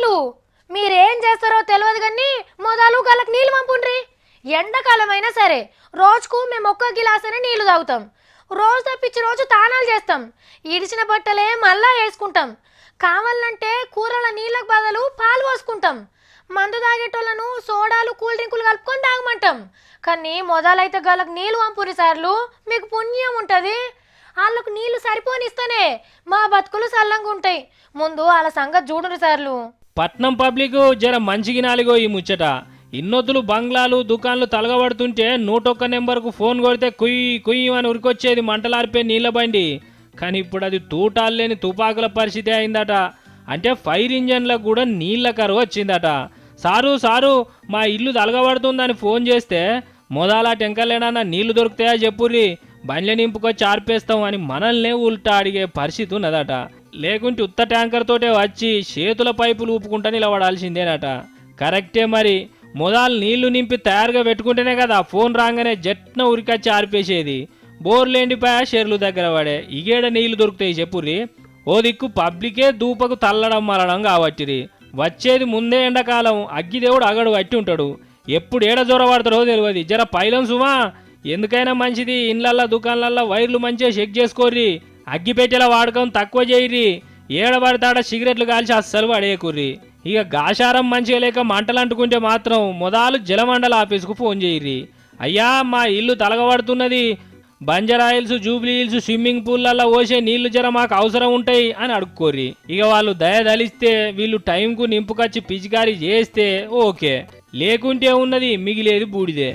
సార్లు మీరేం చేస్తారో తెలియదు కానీ మొదలు గలకు నీళ్ళు పంపుండ్రి. ఎండాకాలం అయినా సరే రోజుకు మేము ఒక్క గిలాసనే నీళ్లు తాగుతాం. రోజు తప్పించి రోజు తానాలు చేస్తాం. ఇడిచిన బట్టలే మళ్ళా వేసుకుంటాం. కావాలంటే కూరల నీళ్ళకు బదులు పాలు పోసుకుంటాం. మందు తాగేటోళ్ళను సోడాలు కూల్ డ్రింకులు కలుపుకొని తాగమంటాం. కానీ మొదలైతే గలకు నీళ్ళు పంపురి సార్లు, మీకు పుణ్యం ఉంటుంది. వాళ్ళకు నీళ్లు సరిపోనిస్తేనే మా బతుకులు సల్లంగా ఉంటాయి. ముందు వాళ్ళ సంగతి చూడురు సార్లు. పట్నం పబ్లిక్ జర మంచిగినాలిగో ఈ ముచ్చట. ఇన్నొద్దులు బంగ్లాలు దుకాన్లు తలగబడుతుంటే 101 నెంబర్కు ఫోన్ కొడితే కుయ్యి కుయ్యి అని ఉరికొచ్చేది మంటలారిపే నీళ్ళ బండి. కానీ ఇప్పుడు అది తూటాలు లేని తుపాకుల పరిస్థితి అయిందట. అంటే ఫైర్ ఇంజన్లకు కూడా నీళ్ళ కరువు వచ్చిందట. సారు మా ఇల్లు తలగబడుతుందని ఫోన్ చేస్తే మొదలా టెంకలేనన్నా నీళ్లు దొరుకుతాయా చెప్పుర్రి, బండ్ల నింపుకొచ్చి ఆర్పేస్తాం అని మనల్నే ఉల్టా అడిగే పరిస్థితి ఉన్నదట. లేకుంటే ఉత్త ట్యాంకర్ తోటే వచ్చి చేతుల పైపులు ఊపుకుంటా నిలబడాల్సిందేనట. కరెక్టే మరి. మొదలు నీళ్లు నింపి తయారుగా పెట్టుకుంటేనే కదా ఫోన్ రాగానే జట్న ఉరికొచ్చి ఆర్పేసేది. బోర్లేండిపోయా షెర్లు దగ్గర పడే ఇగేడ నీళ్లు దొరుకుతాయి చెప్పుర్రి. ఓ దిక్కు పబ్లికే దూపకు తల్లడం మరడం కాబట్టిరి. వచ్చేది ముందే ఎండాకాలం, అగ్గిదేవుడు అగడు అట్టి ఉంటాడు. ఎప్పుడు ఏడ జ్వర పడతారో తెలియదు. జర పైలం సుమా, ఎందుకైనా మంచిది ఇండ్లల్లా దుకాణాలల్లో వైర్లు మంచిగా చెక్ చేసుకోర్రి. అగ్గిపెట్టెల వాడకం తక్కువ చేయరి. ఏడబడతాడ సిగరెట్లు కాల్చి అస్సలు పడేయకుర్రి. ఇక గాశారం మంచిగా లేక మంటలు అంటుకుంటే మాత్రం మొదలు జలమండల ఆఫీసుకు ఫోన్ చేయర్రి. అయ్యా మా ఇల్లు తలగబడుతున్నది, బంజరాయిల్స్ జూబ్లీ హిల్స్ స్విమ్మింగ్ పూల్లల్లో పోసే నీళ్లు జర మాకు అవసరం ఉంటాయి అని అడుక్కోర్రి. ఇక వాళ్ళు దయదలిస్తే వీళ్ళు టైంకు నింపుకొచ్చి పిచికారీ చేస్తే ఓకే, లేకుంటే ఉన్నది మిగిలేది బూడిదే.